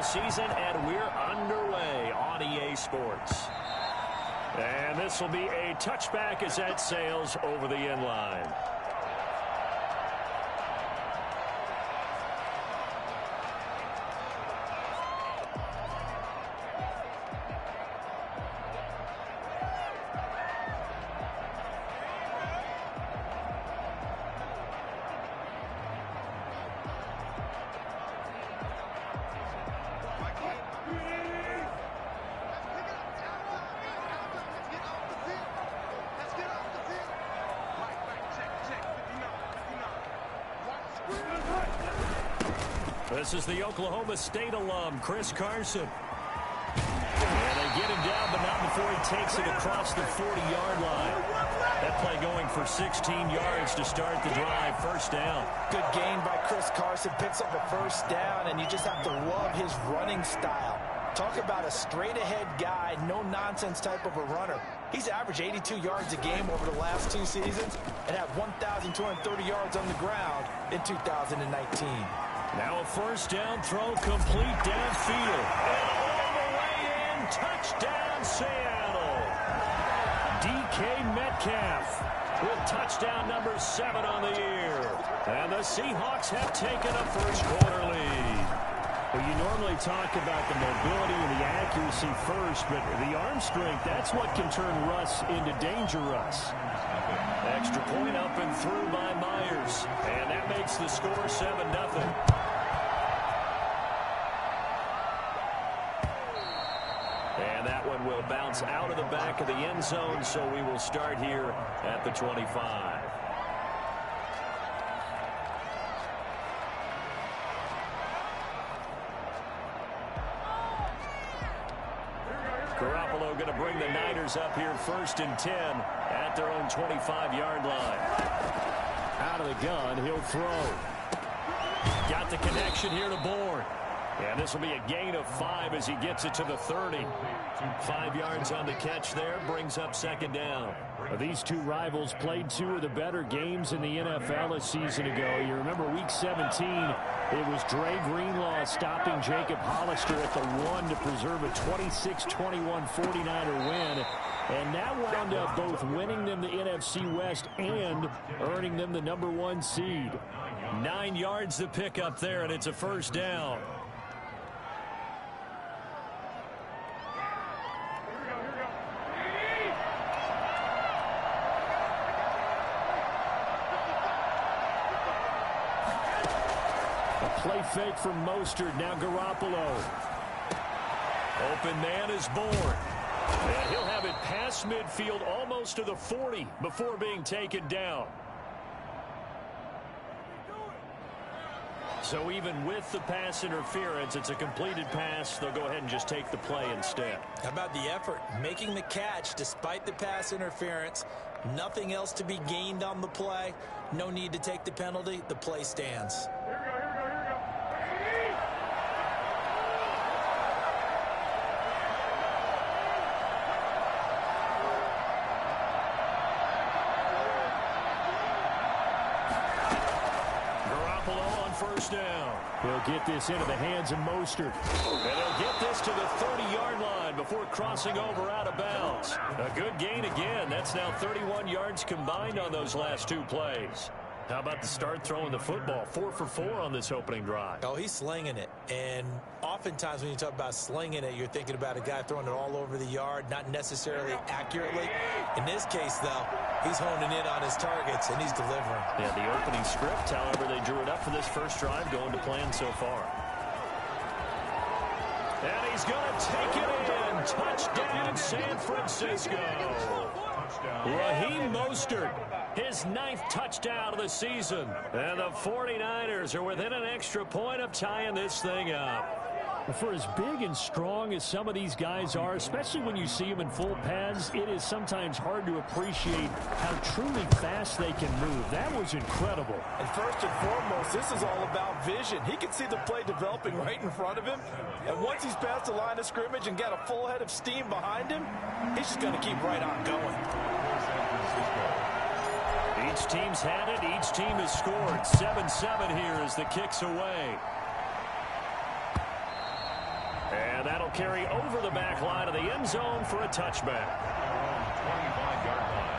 season, and we're underway on EA Sports. And this will be a touchback as that sails over the end line. This is the Oklahoma State alum, Chris Carson. And they get him down, but not before he takes it across the 40-yard line. That play going for 16 yards to start the drive. First down. Good gain by Chris Carson. Picks up a first down, and you just have to love his running style. Talk about a straight-ahead guy, no-nonsense type of a runner. He's averaged 82 yards a game over the last 2 seasons and had 1,230 yards on the ground in 2019. Now a first down throw, complete downfield. And all the way in, touchdown Seattle. DK Metcalf with touchdown number 7 on the year. And the Seahawks have taken a first quarter lead. Well, you normally talk about the mobility and the accuracy first, but the arm strength, that's what can turn Russ into Danger Russ. Extra point up and through by Myers. And that makes the score 7-0. And that one will bounce out of the back of the end zone, so we will start here at the 25. Garoppolo going to bring the Niners up here 1st and 10 at their own 25-yard line. Out of the gun, he'll throw. Got the connection here to Bourne. And this will be a gain of 5 as he gets it to the 30. 5 yards on the catch there, brings up 2nd down. These two rivals played 2 of the better games in the NFL a season ago. You remember Week 17, it was Dre Greenlaw stopping Jacob Hollister at the 1 to preserve a 26-21 49er win. And now wound up both winning them the NFC West and earning them the number 1 seed. 9 yards to pick up there, and it's a first down. Play fake from Mostert. Now Garoppolo. Open man is Bourne. And he'll have it past midfield almost to the 40 before being taken down. So even with the pass interference, it's a completed pass. They'll go ahead and just take the play instead. How about the effort? Making the catch despite the pass interference. Nothing else to be gained on the play. No need to take the penalty. The play stands. First down. He'll get this into the hands of Mostert. And he'll get this to the 30-yard line before crossing over out of bounds. A good gain again. That's now 31 yards combined on those last 2 plays. How about the start throwing the football? 4 for 4 on this opening drive. Oh, he's slinging it. And oftentimes when you talk about slinging it, you're thinking about a guy throwing it all over the yard, not necessarily accurately. In this case, though, he's honing in on his targets, and he's delivering. Yeah, the opening script, however, they drew it up for this first drive, going to plan so far. And he's going to take it in. Touchdown, San Francisco. Raheem Mostert, his 9th touchdown of the season. And the 49ers are within an extra point of tying this thing up. For as big and strong as some of these guys are, especially when you see them in full pads, it is sometimes hard to appreciate how truly fast they can move. That was incredible. And first and foremost, this is all about vision. He can see the play developing right in front of him. And once he's past the line of scrimmage and got a full head of steam behind him, he's just going to keep right on going. Each team's had it. Each team has scored. 7-7 here as the kick's away. carry over the back line of the end zone for a touchback. 25-yard line.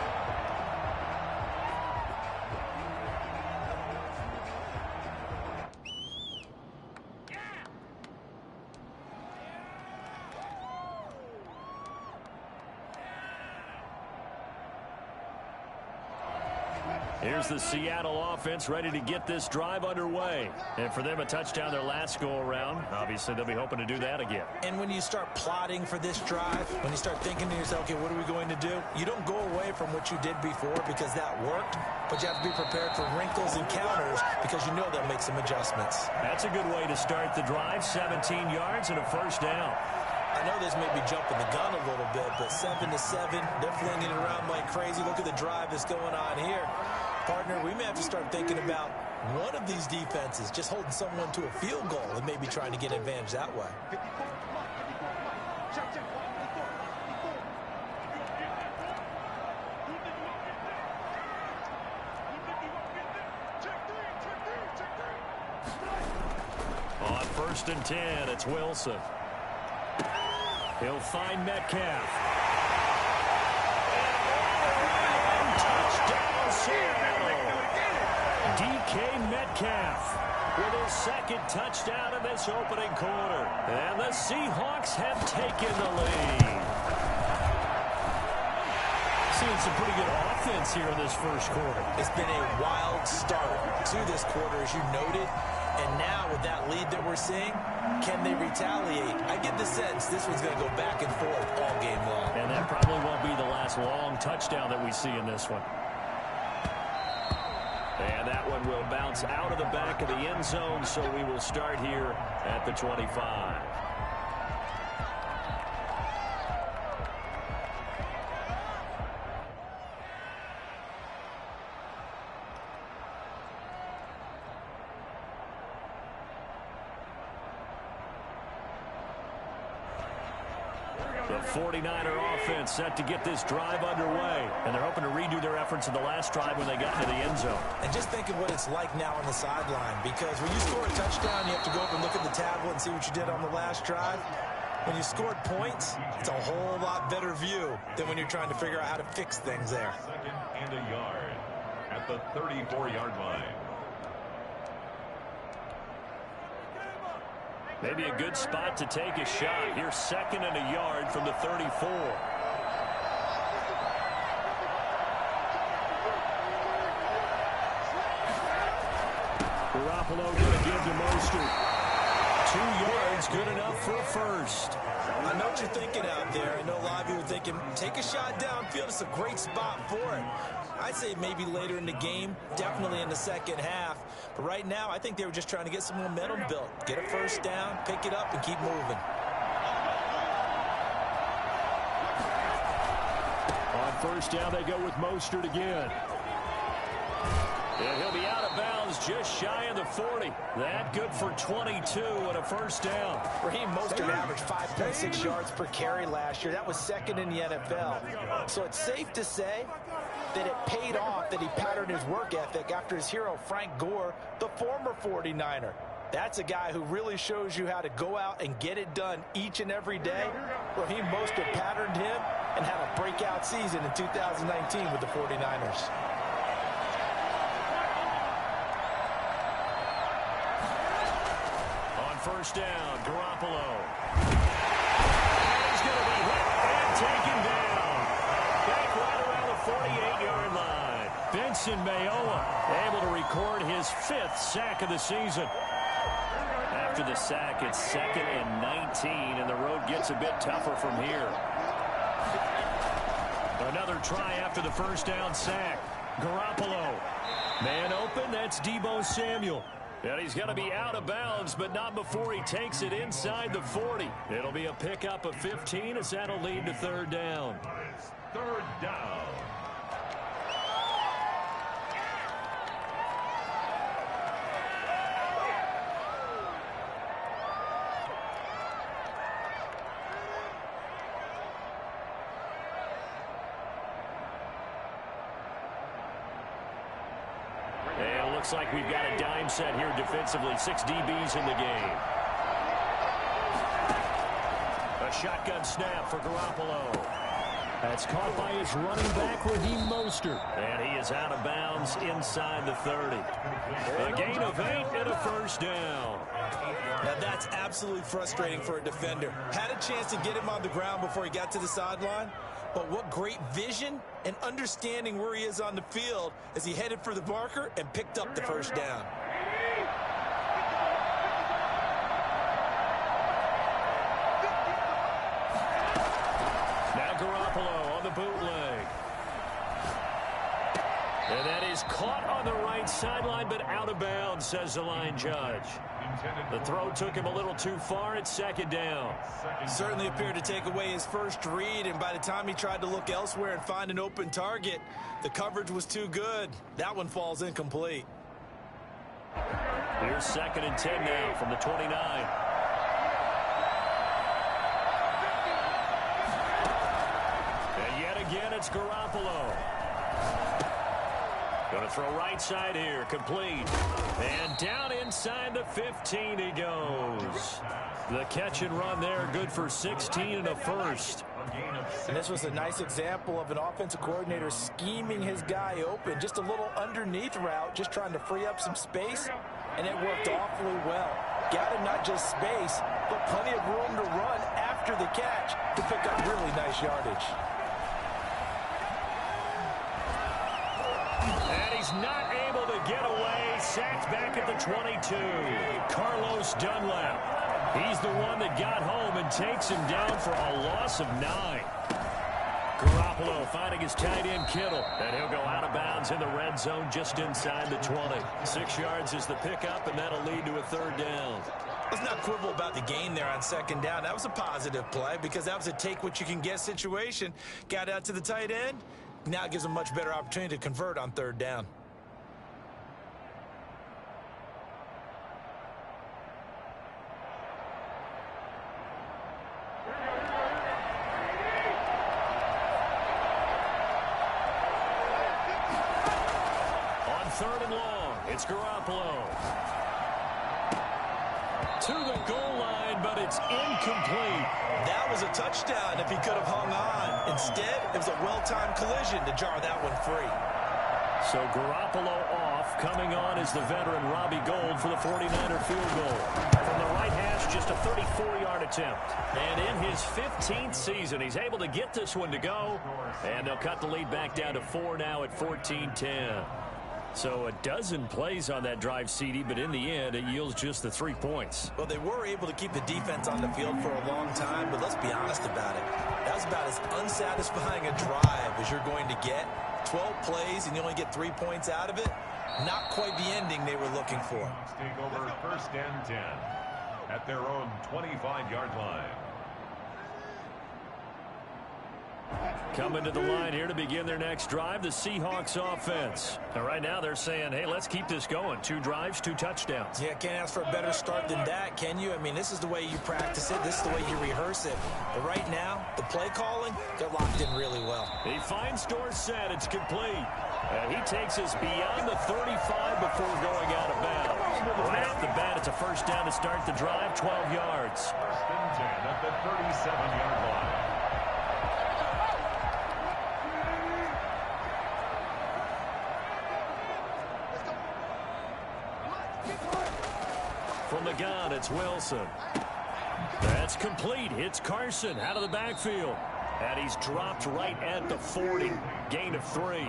Here's the Seattle offense ready to get this drive underway. And for them, a touchdown their last go-around. Obviously, they'll be hoping to do that again. And when you start plotting for this drive, when you start thinking to yourself, okay, what are we going to do? You don't go away from what you did before because that worked, but you have to be prepared for wrinkles and counters because you know they'll make some adjustments. That's a good way to start the drive. 17 yards and a first down. I know this may be jumping the gun a little bit, but 7-7, they're flinging it around like crazy. Look at the drive that's going on here. Partner, we may have to start thinking about one of these defenses just holding someone to a field goal and maybe trying to get advantage that way. On 1st and 10, it's Wilson. He'll find Metcalf. Touchdown, Seattle. DK Metcalf with his second touchdown in this opening quarter. And the Seahawks have taken the lead. Seeing some pretty good offense here in this first quarter. It's been a wild start to this quarter, as you noted. And now with that lead that we're seeing, can they retaliate? I get the sense this one's going to go back and forth all game long. And that probably won't be the last long touchdown that we see in this one. And that one will bounce out of the back of the end zone, so we will start here at the 25. The 49er offense set to get this drive underway. And they're hoping to redo their efforts in the last drive when they got to the end zone. And just think of what it's like now on the sideline. Because when you score a touchdown, you have to go up and look at the tablet and see what you did on the last drive. When you scored points, it's a whole lot better view than when you're trying to figure out how to fix things there. 2nd and a yard at the 34-yard line. Maybe a good spot to take a shot. Here's 2nd and a yard from the 34. Garoppolo going to give to Mostert. 2 yards, good enough for a first. I know what you're thinking out there. I know a lot of you are thinking, take a shot downfield. It's a great spot for it. I'd say maybe later in the game, definitely in the second half. But right now, I think they were just trying to get some momentum built. Get a first down, pick it up, and keep moving. On first down, they go with Mostert again. And he'll be out of bounds just shy of the 40. That good for 22 and a first down. Raheem Mostert averaged 5.6 yards per carry last year. That was 2nd in the NFL. So it's safe to say that it paid off that he patterned his work ethic after his hero, Frank Gore, the former 49er. That's a guy who really shows you how to go out and get it done each and every day. Raheem Mostert patterned him and had a breakout season in 2019 with the 49ers. First down, Garoppolo. He's going to be hit and taken down. Back right around the 48-yard line. Benson Mayowa able to record his 5th sack of the season. After the sack, it's 2nd and 19, and the road gets a bit tougher from here. Another try after the first down sack. Garoppolo. Man open, that's Deebo Samuel. And he's going to be out of bounds, but not before he takes it inside the 40. It'll be a pickup of 15 as that'll lead to 3rd down. 3rd down. Looks like we've got a dime set here defensively. 6 DBs in the game. Shotgun snap for Garoppolo. That's caught by his running back, Raheem Mostert. And he is out of bounds inside the 30. A gain of 8 and a first down. Now that's absolutely frustrating for a defender. Had a chance to get him on the ground before he got to the sideline, but what great vision and understanding where he is on the field as he headed for the marker and picked up the first down. Now Garoppolo on the bootleg. And that is caught on the right sideline, but out of bounds, says the line judge. The throw took him a little too far. It's second down. Certainly appeared to take away his first read, and by the time he tried to look elsewhere and find an open target, the coverage was too good. That one falls incomplete. Here's second and 10 now from the 29. And yet again, it's Garoppolo. Going to throw right side here, complete. And down inside the 15 he goes. The catch and run there, good for 16 and a first. And this was a nice example of an offensive coordinator scheming his guy open. Just a little underneath route, just trying to free up some space, and it worked awfully well. Got him not just space, but plenty of room to run after the catch to pick up really nice yardage. And he's not able to get away. Sacked back at the 22. Carlos Dunlap. He's the one that got home and takes him down for a loss of 9. Garoppolo finding his tight end Kittle. And he'll go out of bounds in the red zone just inside the 20. 6 yards is the pickup, and that'll lead to a third down. Let's not quibble about the gain there on second down. That was a positive play because that was a take-what-you-can-get situation. Got out to the tight end. Now it gives him a much better opportunity to convert on third down. On third and long, it's Garoppolo. To the goal line, but it's incomplete. That was a touchdown if he could have hung on. Instead, it was a well-timed collision to jar that one free. So Garoppolo off. Coming on is the veteran Robbie Gould for the 49er field goal. From the right hash, just a 34-yard attempt. And in his 15th season, he's able to get this one to go. And they'll cut the lead back down to 4 now at 14-10. So a dozen plays on that drive, CD, but in the end, it yields just the 3 points. Well, they were able to keep the defense on the field for a long time, but let's be honest about it. That was about as unsatisfying a drive as you're going to get. 12 plays, and you only get 3 points out of it. Not quite the ending they were looking for. Take over first and 10 at their own 25-yard line. Coming to the line here to begin their next drive, the Seahawks offense. And right now they're saying, hey, let's keep this going. 2 drives, 2 touchdowns. Yeah, can't ask for a better start than that, can you? I mean, this is the way you practice it. This is the way you rehearse it. But right now, the play calling, they're locked in really well. He finds Dorsett. It's complete. And he takes us beyond the 35 before going out of bounds. Right off the bat, it's a first down to start the drive, 12 yards. First and 10 at the 37-yard line. From the gun, it's Wilson. That's complete. It's Carson out of the backfield. And he's dropped right at the 40. Gain of 3.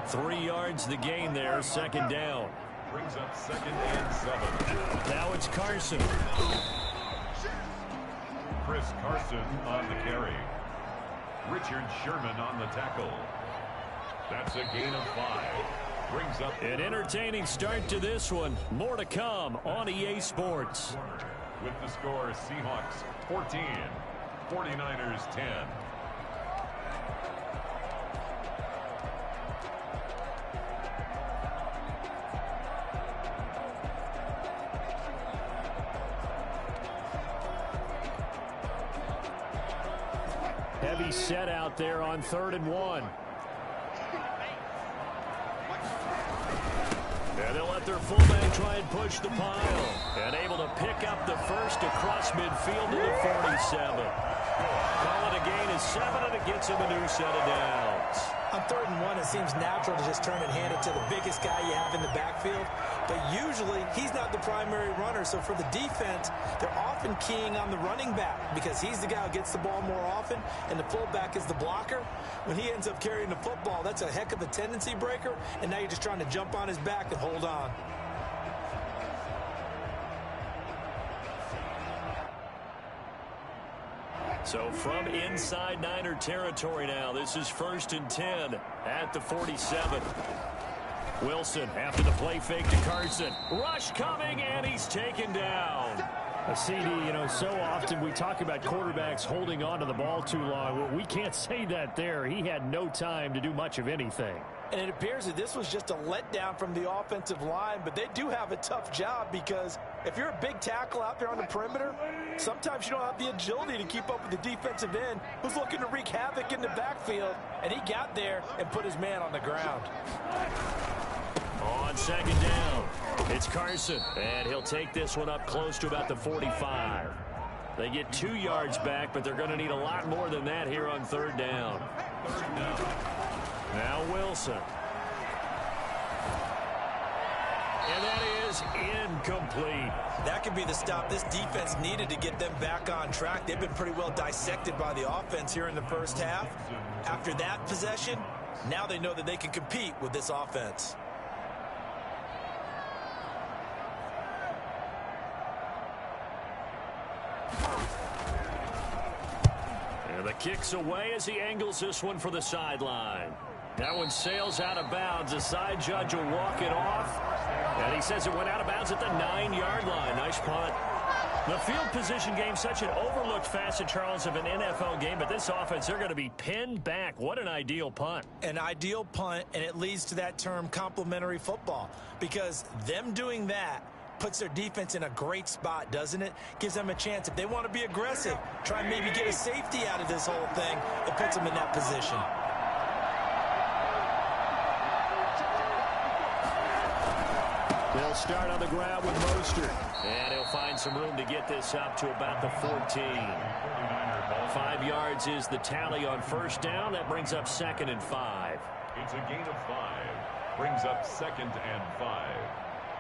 3 yards the gain there, second down. Brings up second and 7. Now it's Carson. Chris Carson on the carry. Richard Sherman on the tackle. That's a gain of 5. Brings up An entertaining start to this one. More to come on EA Sports. with the score Seahawks 14, 49ers 10. Heavy set out there on 3rd and 1. And they'll let their fullback try and push the pile. And able to pick up the first across midfield to the 47. Call it a gain of 7, and it gets him a new set of downs. On 3rd and 1, it seems natural to just turn and hand it to the biggest guy you have in the backfield. But usually, he's not the primary runner. So for the defense, they're often keying on the running back because he's the guy who gets the ball more often, and the fullback is the blocker. When he ends up carrying the football, that's a heck of a tendency breaker, and now you're just trying to jump on his back and hold on. So from inside Niner territory now, this is 1st and 10 at the 47. Wilson after the play fake to Carson. Rush coming, and he's taken down. A CD, so often we talk about quarterbacks holding on to the ball too long. Well, we can't say that there. He had no time to do much of anything. And it appears that this was just a letdown from the offensive line, but they do have a tough job because if you're a big tackle out there on the perimeter, sometimes you don't have the agility to keep up with the defensive end who's looking to wreak havoc in the backfield, and he got there and put his man on the ground. On 2nd down, it's Carson, and he'll take this one up close to about the 45. They get 2 yards back, but they're going to need a lot more than that here on 3rd down. Now Wilson. And that is incomplete. That could be the stop this defense needed to get them back on track. They've been pretty well dissected by the offense here in the first half. After that possession, now they know that they can compete with this offense. And the kick's away as he angles this one for the sideline. That one sails out of bounds. The side judge will walk it off. And he says it went out of bounds at the 9-yard line. Nice punt. The field position game, such an overlooked facet, Charles, of an NFL game. But this offense, they're going to be pinned back. What an ideal punt. An ideal punt, and it leads to that term complementary football. Because them doing that puts their defense in a great spot, doesn't it? Gives them a chance. If they want to be aggressive, try and maybe get a safety out of this whole thing, it puts them in that position. They'll start on the ground with Mostert. And he'll find some room to get this up to about the 14. 5 yards is the tally on 1st down. That brings up 2nd and 5. It's a gain of 5. Brings up 2nd and 5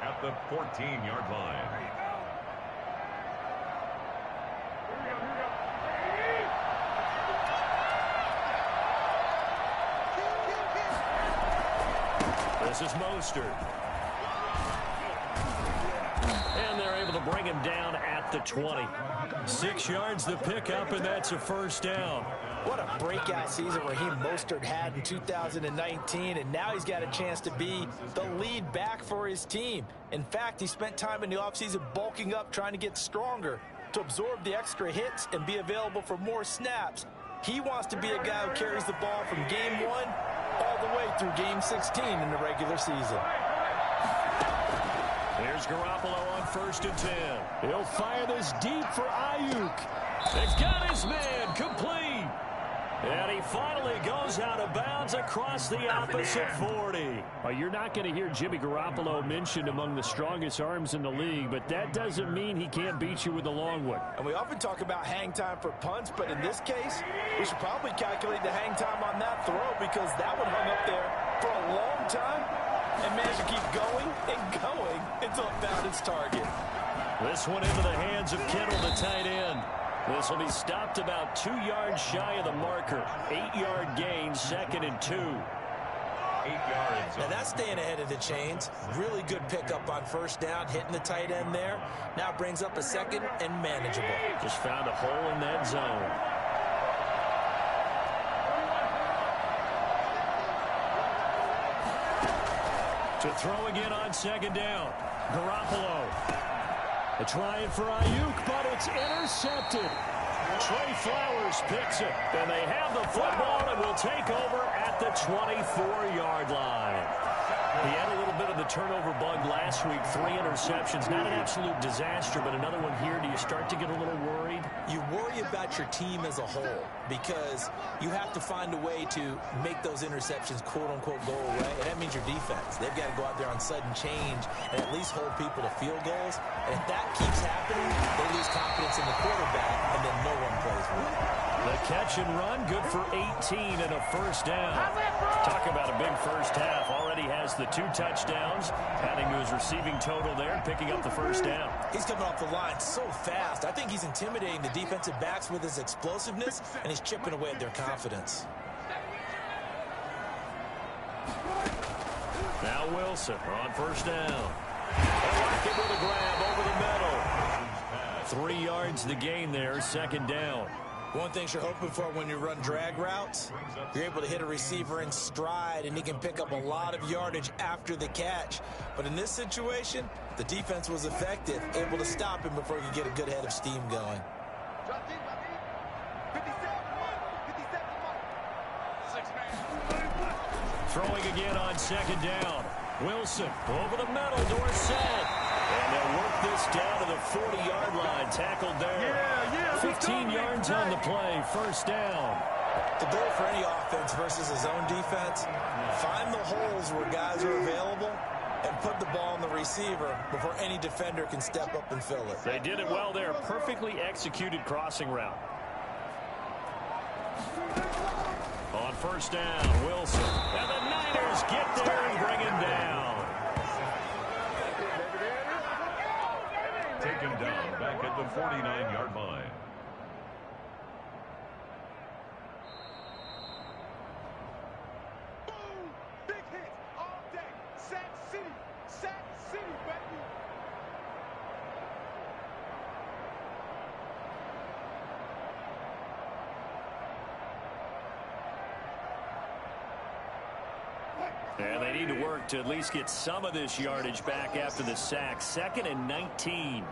at the 14-yard line. This is Mostert. And they're able to bring him down at the 20. 6 yards the pickup, and that's a 1st down. What a breakout season Raheem Mostert had in 2019, and now he's got a chance to be the lead back for his team. In fact, he spent time in the offseason bulking up, trying to get stronger to absorb the extra hits and be available for more snaps. He wants to be a guy who carries the ball from game 1 all the way through game 16 in the regular season. Here's Garoppolo on 1st and 10. He'll fire this deep for Ayuk. He's got his man complete. And he finally goes out of bounds across the opposite 40. Well, you're not going to hear Jimmy Garoppolo mentioned among the strongest arms in the league, but that doesn't mean he can't beat you with the long one. And we often talk about hang time for punts, but in this case, we should probably calculate the hang time on that throw because that one hung up there for a long time and managed to keep going and going until it found its target. This one into the hands of Kittle, the tight end. This will be stopped about 2 yards shy of the marker. 8-yard gain, 2nd and 2. 8 yards. Now that's staying ahead of the chains. Really good pickup on 1st down, hitting the tight end there. Now brings up a 2nd and manageable. Just found a hole in that zone. To throw again on 2nd down. Garoppolo. Trying for Ayuk, but it's intercepted. Trey Flowers picks it, and they have the football and will take over at the 24-yard line. He had a little bit of the turnover bug last week, 3 interceptions. Not an absolute disaster, but another one here. Do you start to get a little worried? You worry about your team as a whole because you have to find a way to make those interceptions, quote-unquote, go away, and that means your defense. They've got to go out there on sudden change and at least hold people to field goals. And if that keeps happening, they lose confidence defense and the quarterback, and then no one plays well. The catch and run, good for 18 and a first down. Talk about a big first half. Already has the 2 touchdowns, adding to his receiving total there, picking up the first down. He's coming off the line so fast. I think he's intimidating the defensive backs with his explosiveness, and he's chipping away at their confidence. Now Wilson on first down. Lockett with a grab over the middle. 3 yards the gain there, second down. One thing you're hoping for when you run drag routes, you're able to hit a receiver in stride, and he can pick up a lot of yardage after the catch. But in this situation, the defense was effective, able to stop him before he could get a good head of steam going. Throwing again on second down. Wilson over the middle, Dorsett. And they'll work this down to the 40-yard line. Tackled there. 15 yards on the play. First down. The goal for any offense versus his own defense, find the holes where guys are available and put the ball on the receiver before any defender can step up and fill it. They did it well there. Perfectly executed crossing route. On first down, Wilson. And the Niners get there and bring him down. Taken down back at the 49-yard line. Boom! Big hits all day. Sack City, baby. And they need to work to at least get some of this yardage back after the sack. 2nd and 19.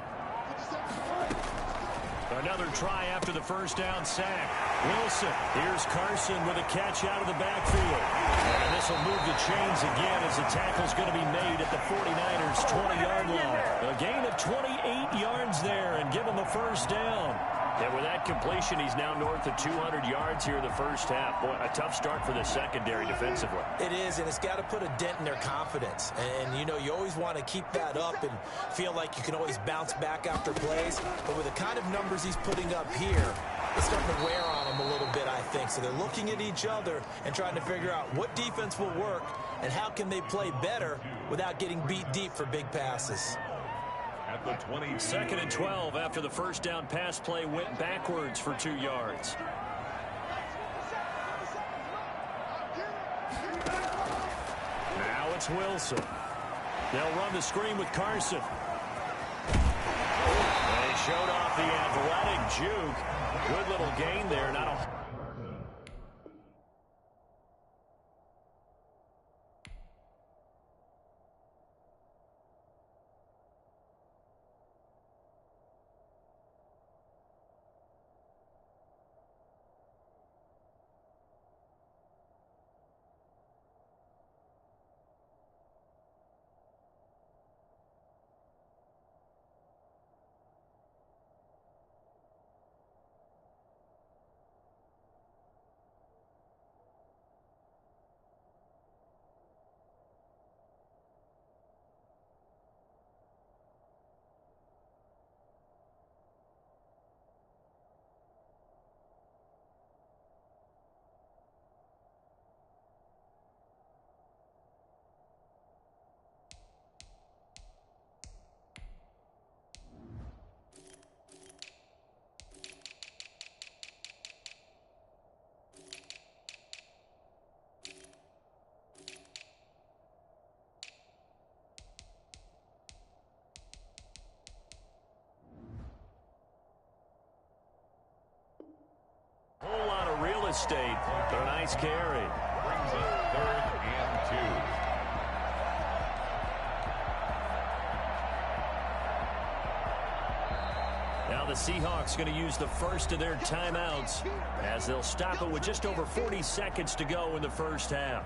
Another try after the first down sack. Wilson. Here's Carson with a catch out of the backfield. And this will move the chains again as the tackle's going to be made at the 49ers' 20-yard line. A gain of 28 yards there and give him the first down. And with that completion, he's now north of 200 yards here in the first half. Boy, a tough start for the secondary defensively. It is, and it's got to put a dent in their confidence. And, you know, you always want to keep that up and feel like you can always bounce back after plays. But with the kind of numbers he's putting up here, it's starting to wear on them a little bit, I think. So they're looking at each other and trying to figure out what defense will work and how can they play better without getting beat deep for big passes. At the 20. 2nd and 12 after the first down pass play went backwards for 2 yards. Now it's Wilson. They'll run the screen with Carson. They showed off the athletic juke. Good little gain there. Not a... Whole lot of real estate, but a nice carry. Brings up 3rd and 2. Now the Seahawks going to use the first of their timeouts as they'll stop it with just over 40 seconds to go in the first half.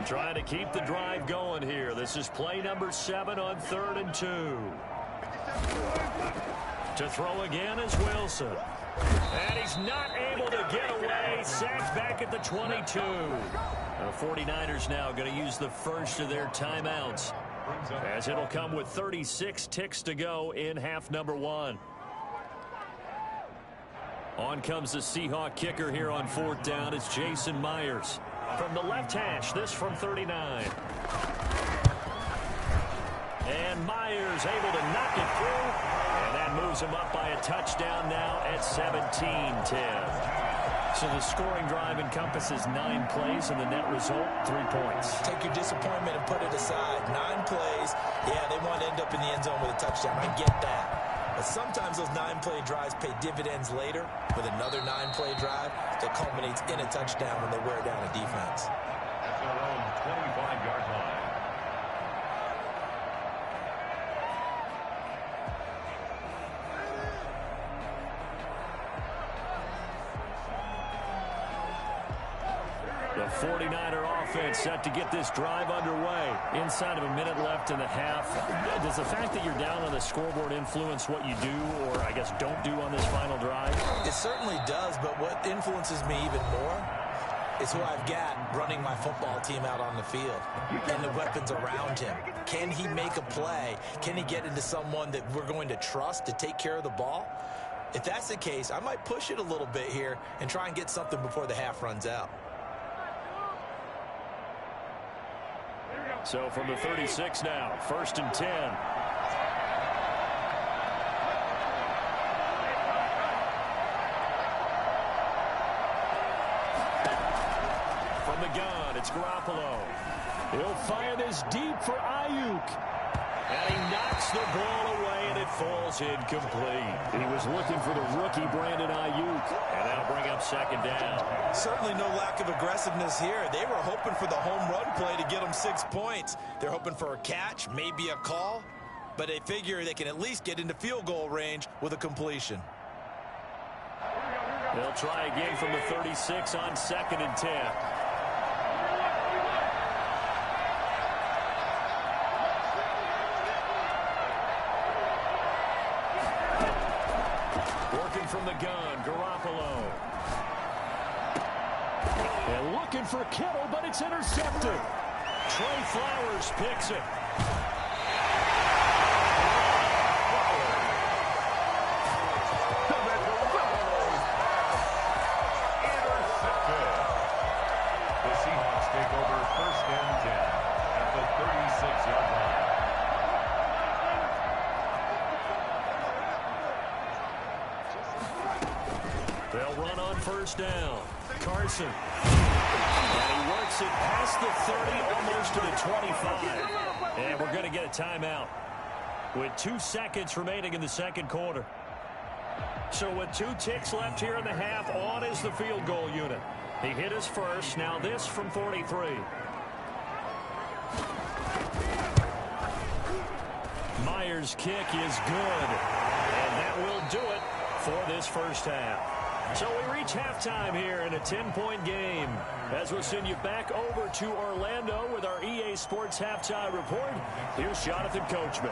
Trying to keep the drive going here. This is play number 7 on 3rd and 2. To throw again is Wilson. And he's not able to get away. Sacked back at the 22. The 49ers now going to use the first of their timeouts, as it'll come with 36 ticks to go in half number 1. On comes the Seahawk kicker here on 4th down. It's Jason Myers. From the left hash, this from 39. And Myers able to knock it through. And that moves him up by a touchdown now at 17-10. So the scoring drive encompasses 9 plays, and the net result, 3 points. Take your disappointment and put it aside. 9 plays. Yeah, they want to end up in the end zone with a touchdown. I get that. But sometimes those 9-play drives pay dividends later with another 9-play drive that culminates in a touchdown when they wear down a defense. At their own 25-yard line. The 49er offense set to get this drive underway. Inside of a minute left in the half. Does the fact that you're down on the scoreboard influence what you do, or I guess don't do on this final drive? It certainly does, but what influences me even more is who I've got running my football team out on the field and the weapons around him. Can he make a play? Can he get into someone that we're going to trust to take care of the ball? If that's the case, I might push it a little bit here and try and get something before the half runs out. So from the 36 now, 1st and 10. From the gun, it's Garoppolo. He'll fire this deep for Ayuk. And he knocks the ball away, and it falls incomplete. He was looking for the rookie Brandon Ayuk. And that'll bring up 2nd down. Certainly no lack of aggressiveness here. They were hoping for the home run play to get them 6 points. They're hoping for a catch, maybe a call. But they figure they can at least get into field goal range with a completion. They'll try again from the 36 on 2nd and 10. From the gun, Garoppolo. And looking for Kittle, but it's intercepted. Trey Flowers picks it. Intercepted. The Seahawks take over 1st and 10 at the 36-yard line. They'll run on 1st down. Carson. And he works it past the 30, almost to the 25. And we're going to get a timeout with 2 seconds remaining in the 2nd quarter. So with 2 ticks left here in the half, on is the field goal unit. He hit his first. Now this from 43. Myers' kick is good. And that will do it for this 1st half. So we reach halftime here in a 10-point game. As we'll send you back over to Orlando with our EA Sports Halftime Report, here's Jonathan Coachman.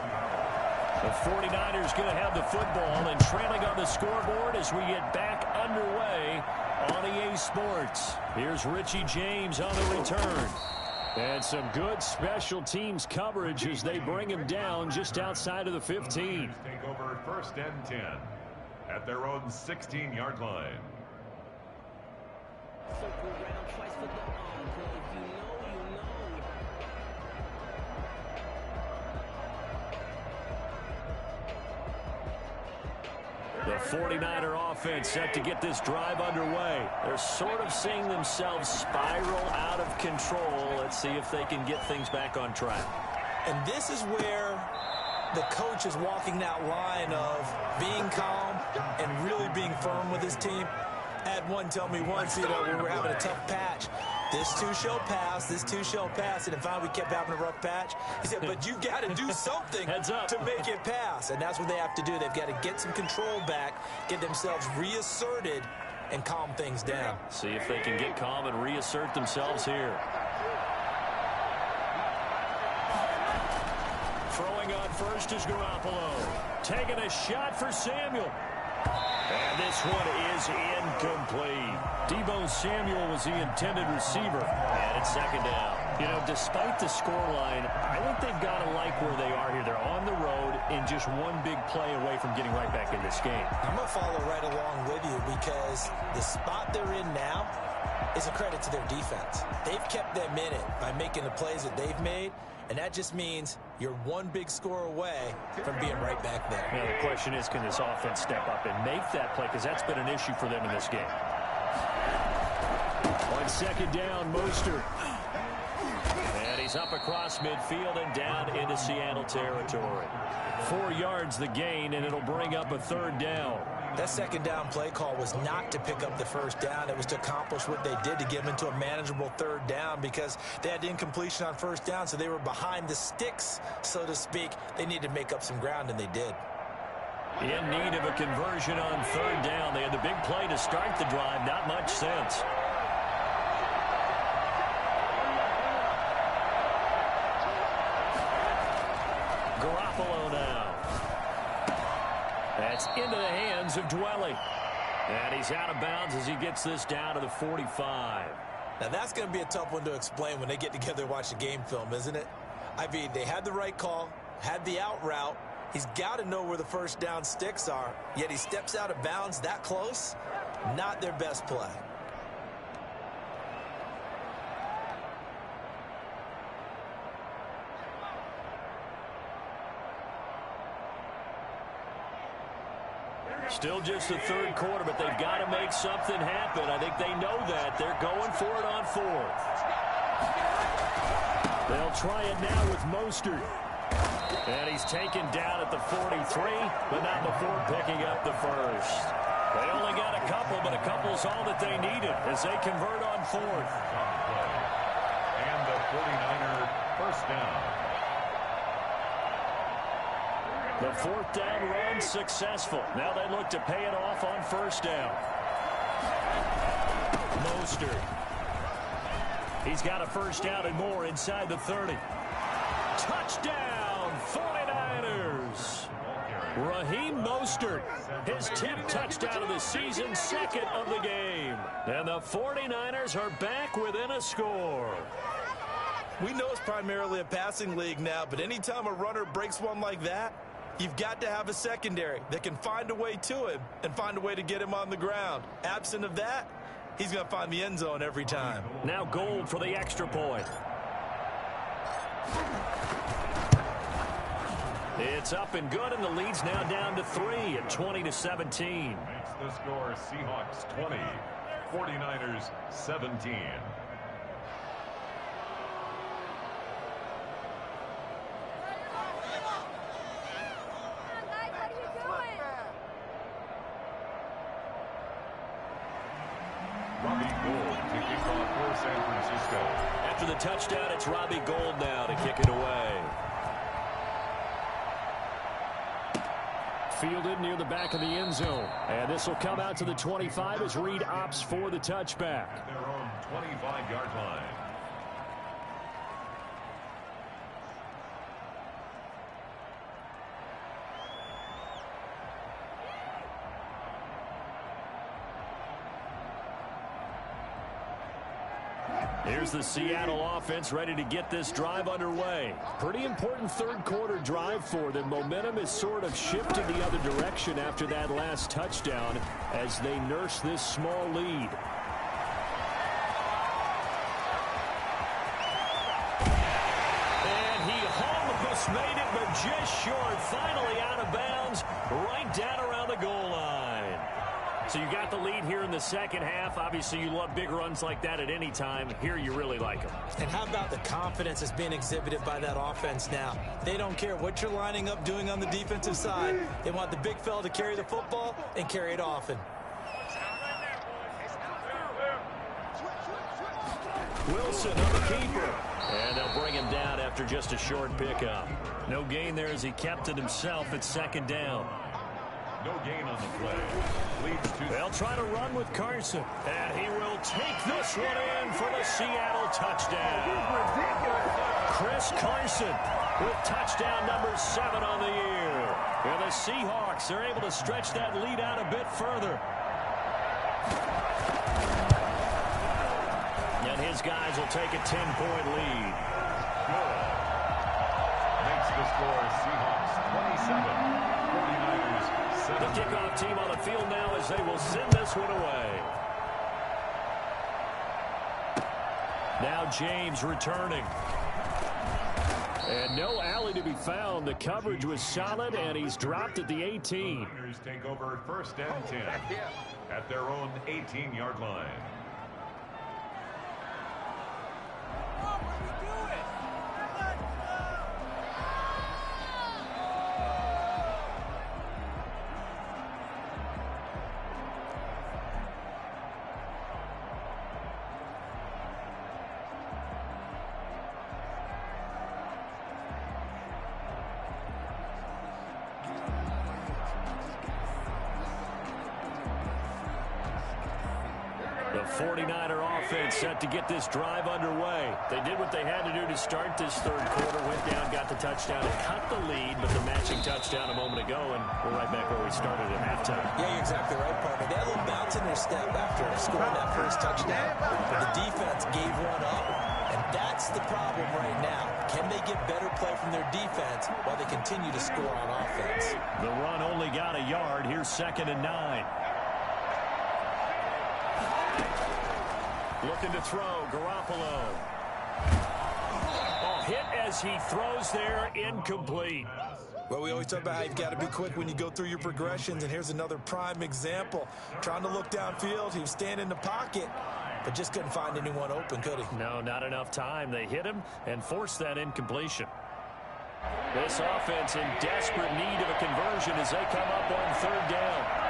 The 49ers going to have the football and trailing on the scoreboard as we get back underway on EA Sports. Here's Richie James on the return. And some good special teams coverage as they bring him down just outside of the 15. Take over 1st and 10 at their own 16-yard line. The 49er offense set to get this drive underway. They're sort of seeing themselves spiral out of control. Let's see if they can get things back on track. And this is where the coach is walking that line of being calm and really being firm with his team. I had one tell me once, when we were having a tough patch, this too shall pass, this too shall pass, and finally we kept having a rough patch. He said, but you got to do something to make it pass, and that's what they have to do. They've got to get some control back, get themselves reasserted, and calm things down. See if they can get calm and reassert themselves here. first is Garoppolo. Taking a shot for Samuel. And this one is incomplete. Deebo Samuel was the intended receiver. And it's second down. You know, despite the scoreline, I think they've got to like where they are here. They're on the road and just one big play away from getting right back in this game. I'm going to follow right along with you because the spot they're in now is a credit to their defense. They've kept them in it by making the plays that they've made, and that just means you're one big score away from being right back there. Now, the question is, can this offense step up and make that play? Because that's been an issue for them in this game. On second down, Mostert. And he's up across midfield and down into Seattle territory. 4 yards the gain, and it'll bring up a third down. That second down play call was not to pick up the first down. It was to accomplish what they did to get them into a manageable third down because they had incompletion on first down, so they were behind the sticks, so to speak. They needed to make up some ground, and they did. In need of a conversion on third down. They had the big play to start the drive. Not much sense. Garoppolo now. That's into the hands of Dwelly. And he's out of bounds as he gets this down to the 45. Now, that's going to be a tough one to explain when they get together and watch the game film, isn't it? I mean, they had the right call, had the out route. He's got to know where the first down sticks are, yet he steps out of bounds that close. Not their best play. Still just the third quarter, but they've got to make something happen. I think they know that. They're going for it on fourth. They'll try it now with Mostert. And he's taken down at the 43, but not before picking up the first. They only got a couple, but a couple's all that they needed as they convert on fourth. And the 49er first down. The fourth down run successful. Now they look to pay it off on first down. Mostert. He's got a first down and more inside the 30. Touchdown, 49ers. Raheem Mostert, his 10th touchdown of the season, second of the game. And the 49ers are back within a score. We know it's primarily a passing league now, but anytime a runner breaks one like that, you've got to have a secondary that can find a way to him and find a way to get him on the ground. Absent of that, he's going to find the end zone every time. Now Gold for the extra point. It's up and good, and the lead's now down to 3 at 20-17. Makes the score Seahawks 20, 49ers 17. Robbie Gould to kick off for San Francisco. After the touchdown, it's Robbie Gould now to kick it away. Fielded near the back of the end zone. And this will come out to the 25 as Reed opts for the touchback. Their own 25-yard line. Here's the Seattle offense ready to get this drive underway. Pretty important third quarter drive for them. Momentum has sort of shifted the other direction after that last touchdown as they nurse this small lead. And he almost made it, but just short. Finally out of bounds, right down around the goal line. So you got the lead here in the second half. Obviously, you love big runs like that at any time. Here you really like them. And how about the confidence that's being exhibited by that offense now? They don't care what you're lining up doing on the defensive side. They want the big fella to carry the football and carry it often. Wilson on the keeper. And they'll bring him down after just a short pickup. No gain there as he kept it himself at second down. No gain on the play. Leads to... They'll try to run with Carson. And he will take this one in for the Seattle touchdown. Chris Carson with touchdown number 7 on the year. And the Seahawks are able to stretch that lead out a bit further. And his guys will take a 10-point lead. Makes the score Seahawks 27, 49ers 7. The kickoff team on the field now as they will send this one away. Now James returning. And no alley to be found. The coverage was solid, and he's dropped at the 18. Niners take over 1st and 10 at their own 18-yard line. The 49er offense set to get this drive underway. They did what they had to do to start this third quarter, went down, got the touchdown, and cut the lead, but the matching touchdown a moment ago, and we're right back where we started at halftime. Yeah, you're exactly right, partner. They had a little bounce in their step after scoring that first touchdown, but the defense gave one up, and that's the problem right now. Can they get better play from their defense while they continue to score on offense? The run only got a yard. Here's 2nd and 9. Looking to throw, Garoppolo. Oh, hit as he throws there, incomplete. Well, we always talk about how you've got to be quick when you go through your progressions, and here's another prime example. Trying to look downfield, he was standing in the pocket, but just couldn't find anyone open, could he? No, not enough time. They hit him and forced that incompletion. This offense in desperate need of a conversion as they come up on 3rd down.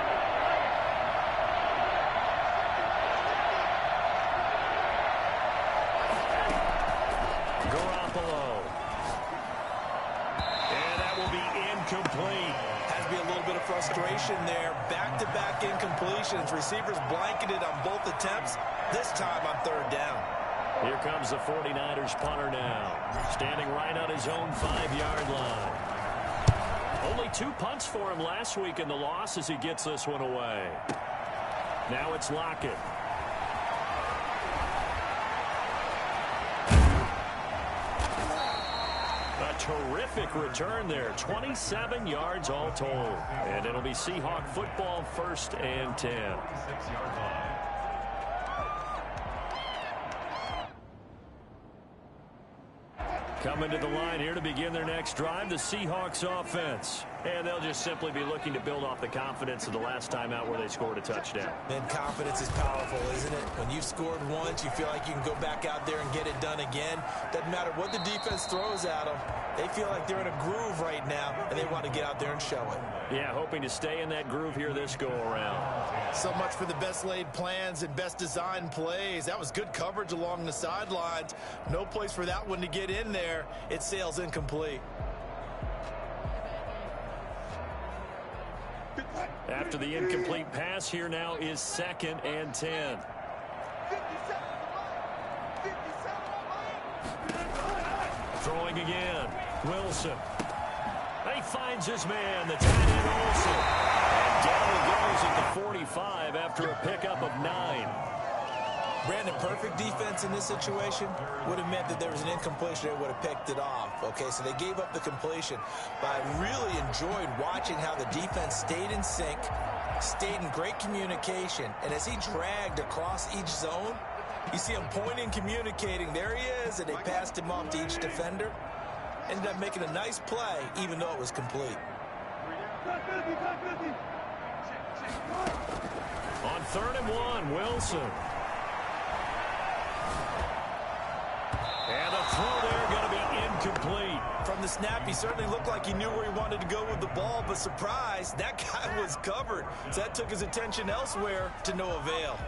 Complete. Has to be a little bit of frustration there. Back-to-back incompletions. Receivers blanketed on both attempts. This time on 3rd down. Here comes the 49ers punter now. Standing right on his own 5-yard line. Only 2 punts for him last week in the loss as he gets this one away. Now it's Lockett. Terrific return there. 27 yards all told. And it'll be Seahawk football 1st and 10. 6-yard line. Coming to the line here to begin their next drive, the Seahawks offense. And they'll just simply be looking to build off the confidence of the last time out where they scored a touchdown. And confidence is powerful, isn't it? When you've scored once, you feel like you can go back out there and get it done again. Doesn't matter what the defense throws at them. They feel like they're in a groove right now, and they want to get out there and show it. Yeah, hoping to stay in that groove here this go-around. So much for the best laid plans and best designed plays. That was good coverage along the sidelines. No place for that one to get in there. It sails incomplete. After the incomplete pass, here now is 2nd and 10. Throwing again. Wilson. He finds his man, the tight end Wilson. And down he goes at the 45 after a pickup of 9. Brandon, perfect defense in this situation would have meant that there was an incompletion. They would have picked it off. Okay, so they gave up the completion. But I really enjoyed watching how the defense stayed in sync, stayed in great communication. And as he dragged across each zone, you see him pointing, communicating. There he is, and they passed him off to each defender. Ended up making a nice play, even though it was complete. On 3rd and 1, Wilson. And the throw there going to be incomplete. From the snap, he certainly looked like he knew where he wanted to go with the ball, but surprise, that guy was covered. So that took his attention elsewhere to no avail.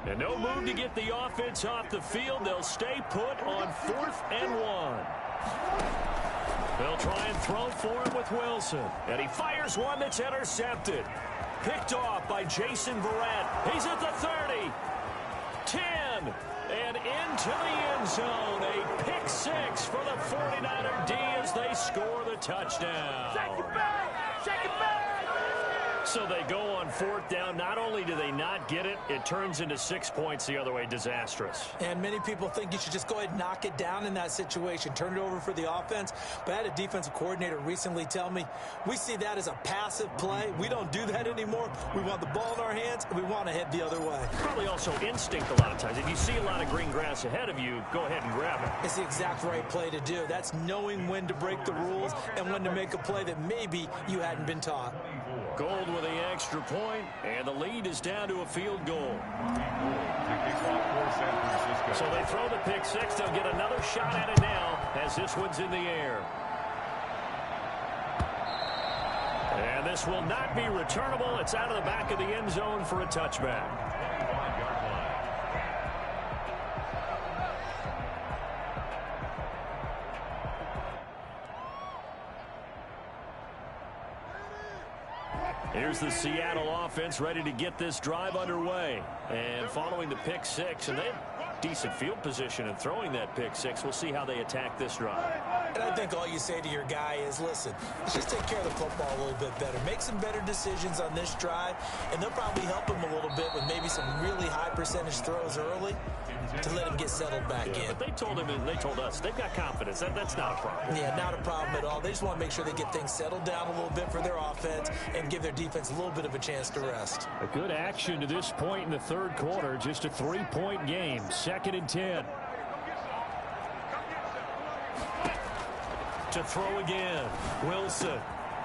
And no move to get the offense off the field. They'll stay put on 4th and 1. They'll try and throw for him with Wilson. And he fires one that's intercepted. Picked off by Jason Verrett. He's at the 30. 10. And into the end zone. A pick 6 for the 49er D as they score the touchdown. Shake it back! Shake it back! So they go on 4th down. Not only do they not get it, it turns into 6 points the other way. Disastrous. And many people think you should just go ahead and knock it down in that situation. Turn it over for the offense. But I had a defensive coordinator recently tell me, we see that as a passive play. We don't do that anymore. We want the ball in our hands, and we want to head the other way. Probably also instinct a lot of times. If you see a lot of green grass ahead of you, go ahead and grab it. It's the exact right play to do. That's knowing when to break the rules and when to make a play that maybe you hadn't been taught. Gold with the extra point, and the lead is down to a field goal. So they throw the pick 6. They'll get another shot at it now as this one's in the air. And this will not be returnable. It's out of the back of the end zone for a touchback. Here's the Seattle offense ready to get this drive underway. And following the pick 6, and they have decent field position in throwing that pick 6. We'll see how they attack this drive. And I think all you say to your guy is, listen, let's just take care of the football a little bit better. Make some better decisions on this drive, and they'll probably help him a little bit with maybe some really high percentage throws early to let him get settled back in. But they told him and they told us they've got confidence. That's not a problem. Yeah, not a problem at all. They just want to make sure they get things settled down a little bit for their offense and give their defense a little bit of a chance to rest. A good action to this point in the third quarter. Just a 3-point game. 2nd and 10. To throw again. Wilson.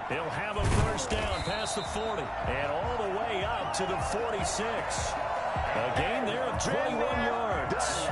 He'll have a first down past the 40 and all the way up to the 46. A gain there of 21 yards.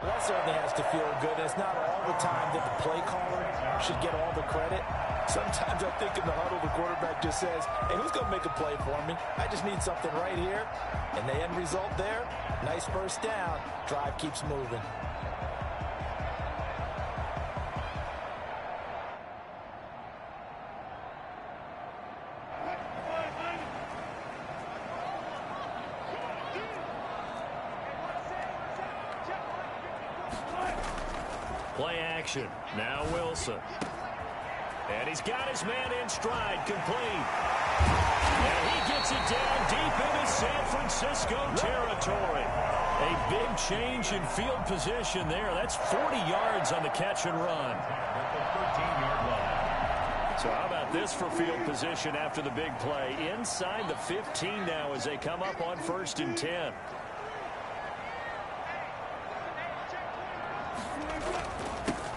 That certainly has to feel good. It's not all the time that the play caller should get all the credit. Sometimes I think in the huddle, the quarterback just says, hey, who's going to make a play for me? I just need something right here. And the end result there, nice first down. Drive keeps moving. Play action. Now Wilson. And he's got his man in stride, complete. And he gets it down deep into San Francisco territory. A big change in field position there. That's 40 yards on the catch and run. So how about this for field position after the big play? Inside the 15 now as they come up on 1st and 10.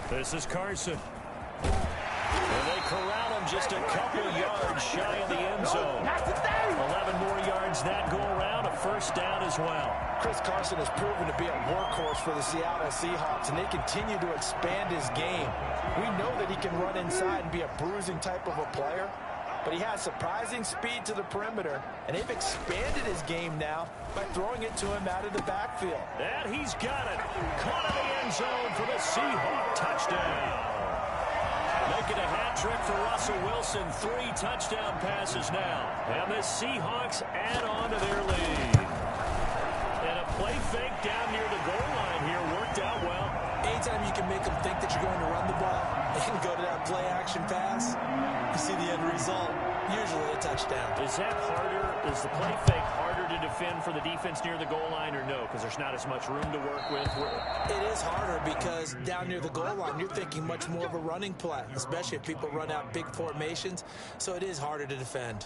This is Carson. And they corral him just a couple yards shy of the end zone. 11 more yards that go around. A first down as well. Chris Carson has proven to be a workhorse for the Seattle Seahawks, and they continue to expand his game. We know that he can run inside and be a bruising type of a player, but he has surprising speed to the perimeter, and they've expanded his game now by throwing it to him out of the backfield. And he's got it. Caught in the end zone for the Seahawk touchdown. Making a hat trick for Russell Wilson. 3 touchdown passes now. And the Seahawks add on to their lead. And a play fake down near the goal line here worked out well. Anytime you can make them think that you're going to run the ball, and go to that play action pass, you see the end result, usually a touchdown. Is that harder? Is the play fake harder to defend for the defense near the goal line or no? Because there's not as much room to work with. It is harder because down near the goal line, you're thinking much more of a running play, especially if people run out big formations. So it is harder to defend.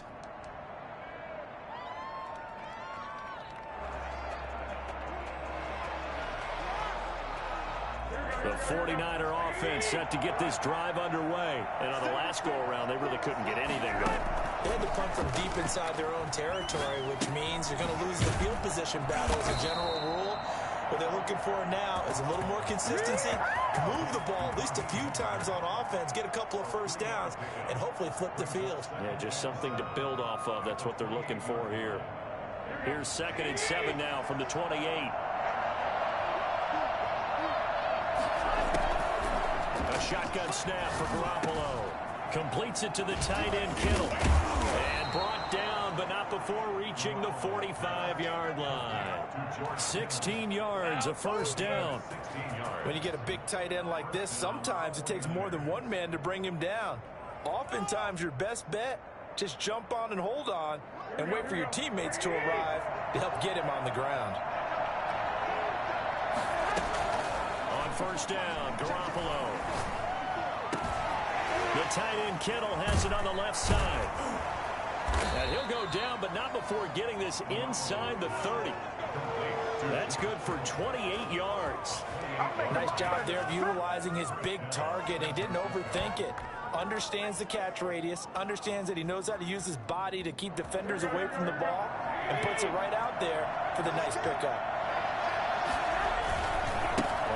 The 49er offense set to get this drive underway. And on the last go-around, they really couldn't get anything going. They had to punt from deep inside their own territory, which means you're going to lose the field position battle as a general rule. What they're looking for now is a little more consistency, move the ball at least a few times on offense, get a couple of first downs, and hopefully flip the field. Yeah, just something to build off of. That's what they're looking for here. Here's 2nd and 7 now from the 28. A shotgun snap for Garoppolo. Completes it to the tight end, Kittle. And brought down, but not before reaching the 45-yard line. 16 yards, a first down. When you get a big tight end like this, sometimes it takes more than one man to bring him down. Oftentimes, your best bet, just jump on and hold on and wait for your teammates to arrive to help get him on the ground. On first down, Garoppolo. The tight end Kittle has it on the left side. And he'll go down, but not before getting this inside the 30. That's good for 28 yards. Nice job there of utilizing his big target. He didn't overthink it. Understands the catch radius, understands that he knows how to use his body to keep defenders away from the ball, and puts it right out there for the nice pickup.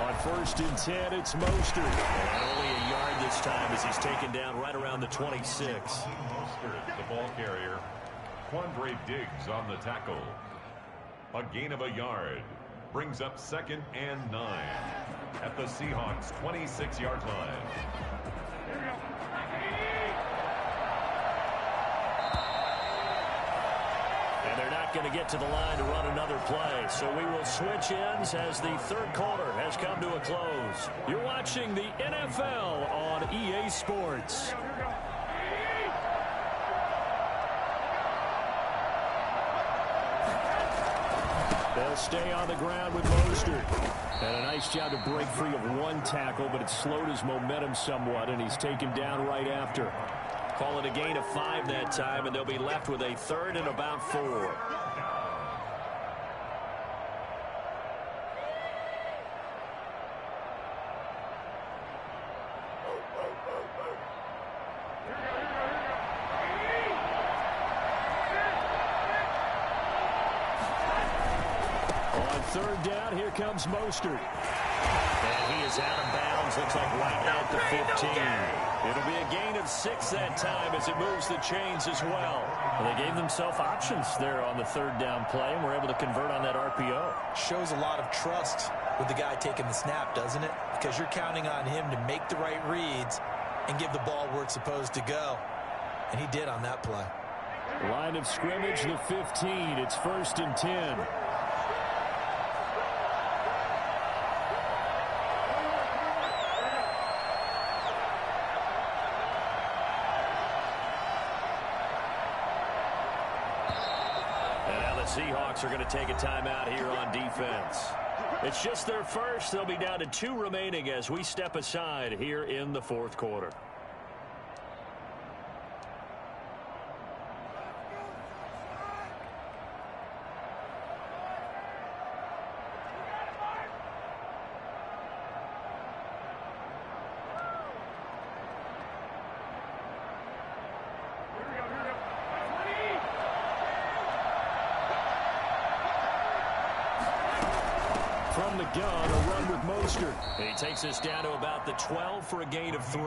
On 1st and 10, it's Mostert. And only a yard this time as he's taken down right around the 26. Mostert, the ball carrier. Quandre Diggs on the tackle. A gain of a yard. Brings up 2nd and 9 at the Seahawks' 26-yard line. And they're not going to get to the line to run another play. So we will switch ends as the 3rd quarter has come to a close. You're watching the NFL on EA Sports. They'll stay on the ground with Mostert. And a nice job to break free of one tackle, but it slowed his momentum somewhat, and he's taken down right after. Call it a gain of 5 that time, and they'll be left with a 3rd and about 4. On 3rd down, here comes Mostert. And he is out of bounds, looks like right at the 15. It'll be a gain of 6 that time as it moves the chains as well. They gave themselves options there on the 3rd down play and were able to convert on that RPO. Shows a lot of trust with the guy taking the snap, doesn't it? Because you're counting on him to make the right reads and give the ball where it's supposed to go. And he did on that play. Line of scrimmage, the 15. It's 1st and 10. Seahawks are going to take a timeout here on defense. It's just their first. They'll be down to 2 remaining as we step aside here in the 4th quarter. From the gun, a run with Mostert. And he takes us down to about the 12 for a gain of 3.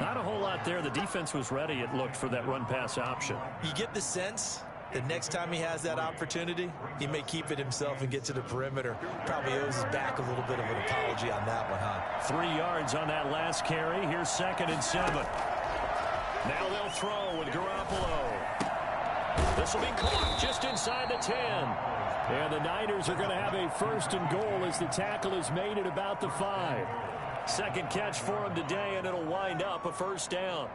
Not a whole lot there. The defense was ready, it looked, for that run-pass option. You get the sense that next time he has that opportunity, he may keep it himself and get to the perimeter. Probably owes his back a little bit of an apology on that one, huh? 3 yards on that last carry. Here's 2nd and 7. Now they'll throw with Garoppolo. This will be caught just inside the 10. And the Niners are going to have a 1st and goal as the tackle is made at about the 5. Second catch for him today, and it'll wind up a first down.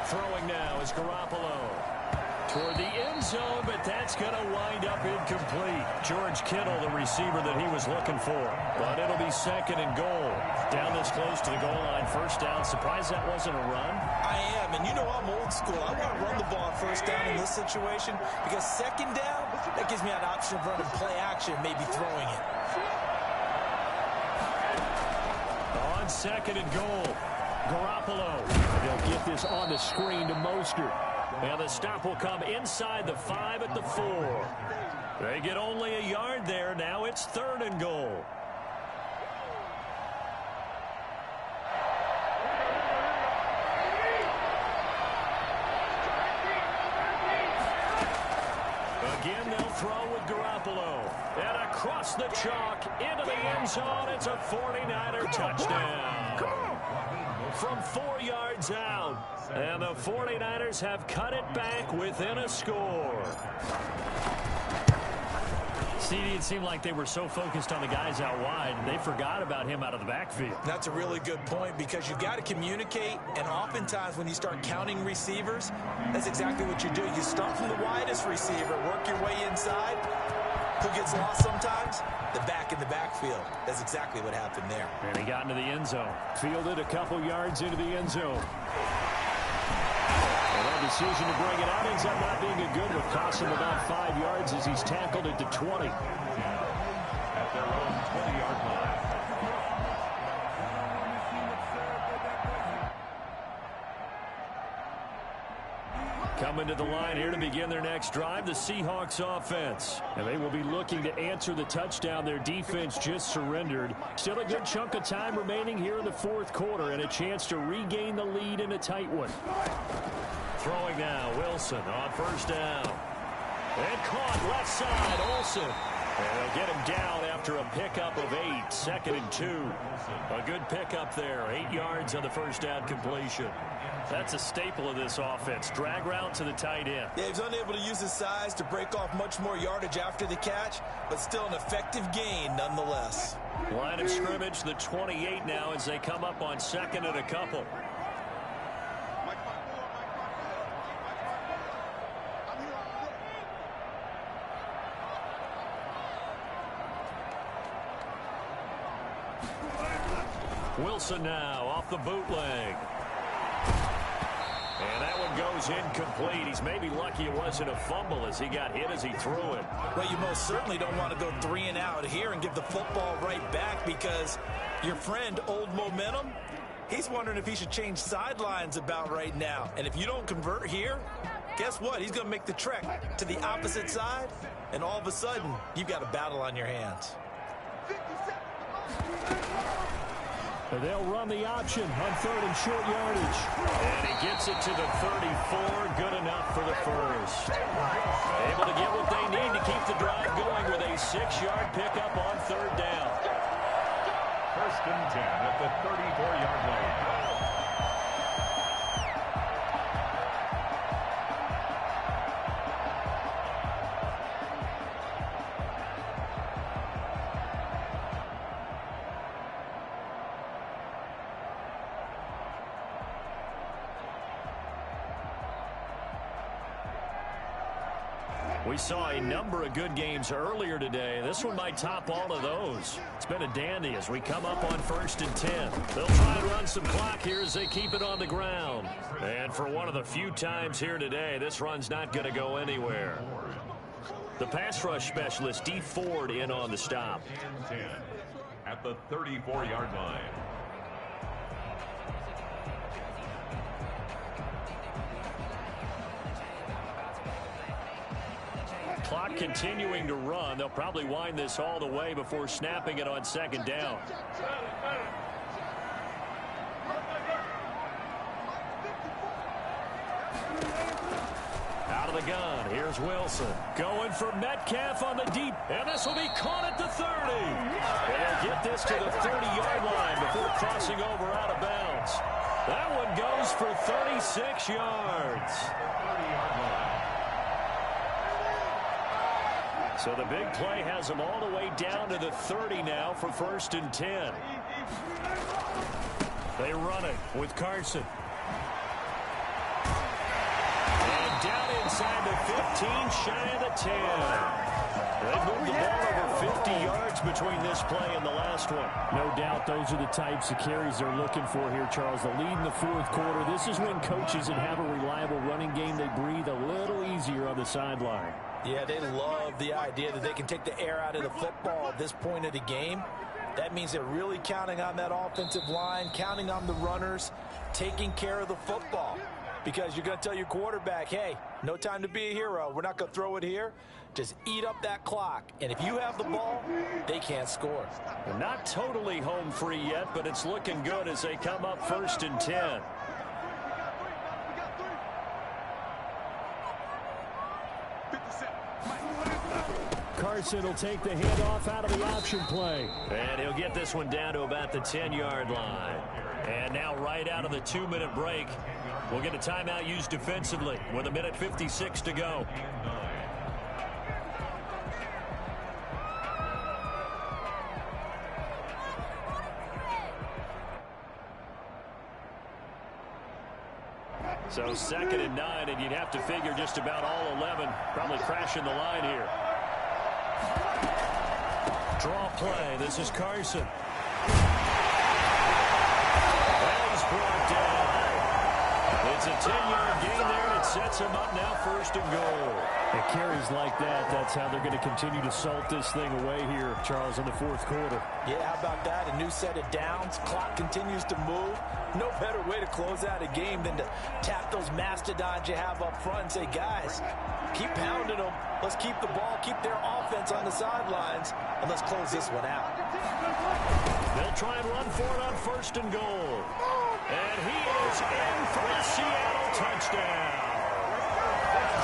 Throwing now is Garoppolo. Toward the end zone, but that's going to wind up incomplete. George Kittle, the receiver that he was looking for. But it'll be second and goal. Down this close to the goal line, first down. Surprised that wasn't a run? I am, and you know I'm old school. I want to run the ball first down in this situation because second down, that gives me an option of running play action, maybe throwing it. On second and goal, Garoppolo. They'll get this on the screen to Mostert. And the stop will come inside the 5 at the 4. They get only a yard there. Now it's third and goal. Again, they'll throw with Garoppolo. And across the chalk into the end zone. It's a 49er touchdown. From 4 yards out. And the 49ers have cut it back within a score. CD, it seemed like they were so focused on the guys out wide, they forgot about him out of the backfield. That's a really good point because you've got to communicate, and oftentimes when you start counting receivers, that's exactly what you do. You start from the widest receiver, work your way inside. Who gets lost sometimes? The back in the backfield. That's exactly what happened there. And he got into the end zone. Fielded a couple yards into the end zone. And that decision to bring it out ends up not being a good one. Cost him about 5 yards as he's tackled it to 20. At their own 20-yard line. Coming to the line here to begin their next drive, the Seahawks offense. And they will be looking to answer the touchdown their defense just surrendered. Still a good chunk of time remaining here in the fourth quarter and a chance to regain the lead in a tight one. Throwing now, Wilson on first down. And caught left side, Olsen. And they'll get him down after a pickup of 8, second and 2. A good pickup there, 8 yards on the first down completion. That's a staple of this offense. Drag route to the tight end. Yeah, he's unable to use his size to break off much more yardage after the catch, but still an effective gain nonetheless. Line of scrimmage, the 28 now as they come up on second and a couple. Wilson now off the bootleg. And that one goes incomplete. He's maybe lucky it wasn't a fumble as he got hit as he threw it. Well, you most certainly don't want to go 3 and out here and give the football right back because your friend, Old Momentum, he's wondering if he should change sidelines about right now. And if you don't convert here, guess what? He's going to make the trek to the opposite side, and all of a sudden, you've got a battle on your hands. They'll run the option on third and short yardage. And he gets it to the 34. Good enough for the first. Able to get what they need to keep the drive going with a 6-yard pickup on third down. First and 10 at the 34-yard line. We saw a number of good games earlier today. This one might top all of those. It's been a dandy as we come up on first and 10. They'll try and run some clock here as they keep it on the ground. And for one of the few times here today, this run's not going to go anywhere. The pass rush specialist, Dee Ford, in on the stop. 10 at the 34-yard line. Clock continuing to run. They'll probably wind this all the way before snapping it on second down. Out of of the gun. Here's Wilson. Going for Metcalf on the deep. And this will be caught at the 30. And they'll get this to the 30-yard line before crossing over out of bounds. That one goes for 36 yards. So the big play has them all the way down to the 30 now for 1st and 10. They run it with Carson. And down inside the 15, shy of the 10. They moved the ball over 50 yards between this play and the last one. No doubt those are the types of carries they're looking for here, Charles. The lead in the 4th quarter. This is when coaches that have a reliable running game, they breathe a little easier on the sideline. Yeah, they love the idea that they can take the air out of the football at this point of the game. That means they're really counting on that offensive line, counting on the runners, taking care of the football. Because you're going to tell your quarterback, hey, no time to be a hero. We're not going to throw it here. Just eat up that clock. And if you have the ball, they can't score. They're not totally home free yet, but it's looking good as they come up 1st and 10. Carson will take the handoff out of the option play. And he'll get this one down to about the 10-yard line. And now right out of the 2-minute break, we'll get a timeout used defensively with 1:56 to go. So 2nd and 9, and you'd have to figure just about all 11 probably crashing the line here. Draw play. This is Carson. And he's brought down. It's a 10-yard gain there, and it sets him up now 1st and goal. At carries like that, that's how they're going to continue to salt this thing away here, Charles, in the 4th quarter. Yeah, how about that? A new set of downs. Clock continues to move. No better way to close out a game than to tap those mastodons you have up front and say, guys, keep pounding them. Let's keep the ball, keep their offense on the sidelines, and let's close this one out. They'll try and run for it on 1st and goal. And he is in for a Seattle touchdown.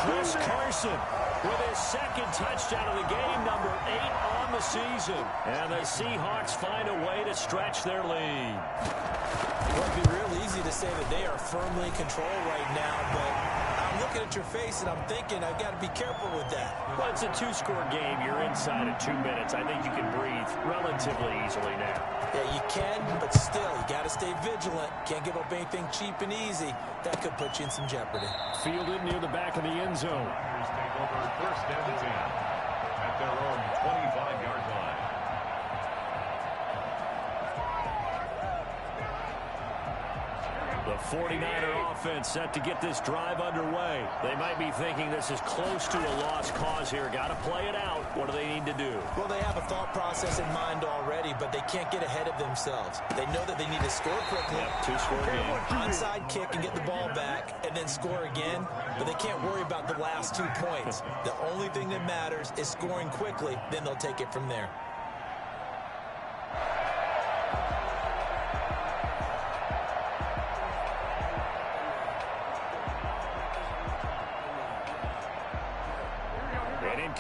Chris Carson with his 2nd touchdown of the game, number 8 on the season. And the Seahawks find a way to stretch their lead. Well, it'd be real easy to say that they are firmly in control right now, but I'm looking at your face and I'm thinking I've got to be careful with that. Well, it's a 2-score game. You're inside of 2 minutes. I think you can breathe relatively easily now. Yeah, you can, but still, you got to stay vigilant. Can't give up anything cheap and easy. That could put you in some jeopardy. Fielded near the back of the end zone. Here's take over 1st and 10 at their own 25-yard line. The 49er offense set to get this drive underway. They might be thinking this is close to a lost cause here. Got to play it out. What do they need to do? Well, they have a thought process in mind already, but they can't get ahead of themselves. They know that they need to score quickly. Yep, 2-score game. Onside kick and get the ball back and then score again, but they can't worry about the last 2 points. The only thing that matters is scoring quickly, then they'll take it from there.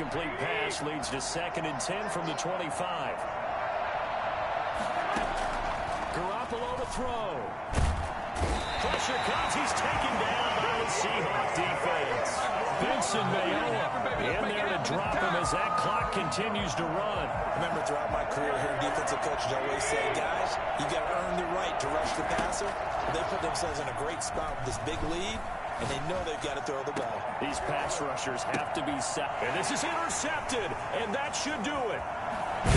Incomplete pass leads to 2nd and 10 from the 25. Garoppolo to throw. Pressure comes. He's taken down by the Seahawk defense. Benson Mayowa in there to drop him as that clock continues to run. Remember, throughout my career here, defensive coaches always say, guys, you got to earn the right to rush the passer. They put themselves in a great spot with this big lead, and they know they've got to throw the ball. These pass rushers have to be set. And this is intercepted, and that should do it. And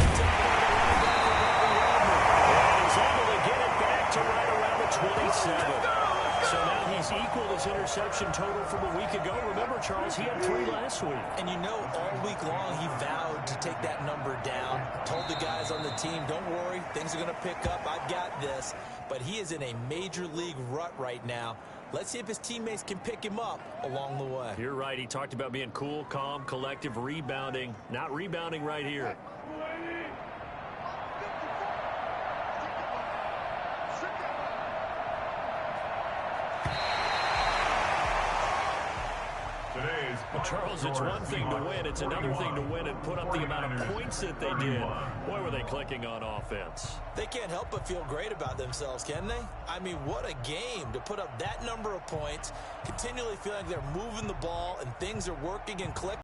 he's able to get it back to right around the 27. So now he's equaled his interception total from a week ago. Remember, Charles, he had 3 last week. And you know, all week long, he vowed to take that number down. Told the guys on the team, don't worry, things are going to pick up. I've got this. But he is in a major league rut right now. Let's see if his teammates can pick him up along the way. You're right. He talked about being cool, calm, collective, rebounding. Not rebounding right here. Today's Well, Charles, it's one thing to win. It's another thing to win and put up the amount of points that they did. Boy, were they clicking on offense. They can't help but feel great about themselves, can they? I mean, what a game to put up that number of points, continually feeling like they're moving the ball and things are working and clicking.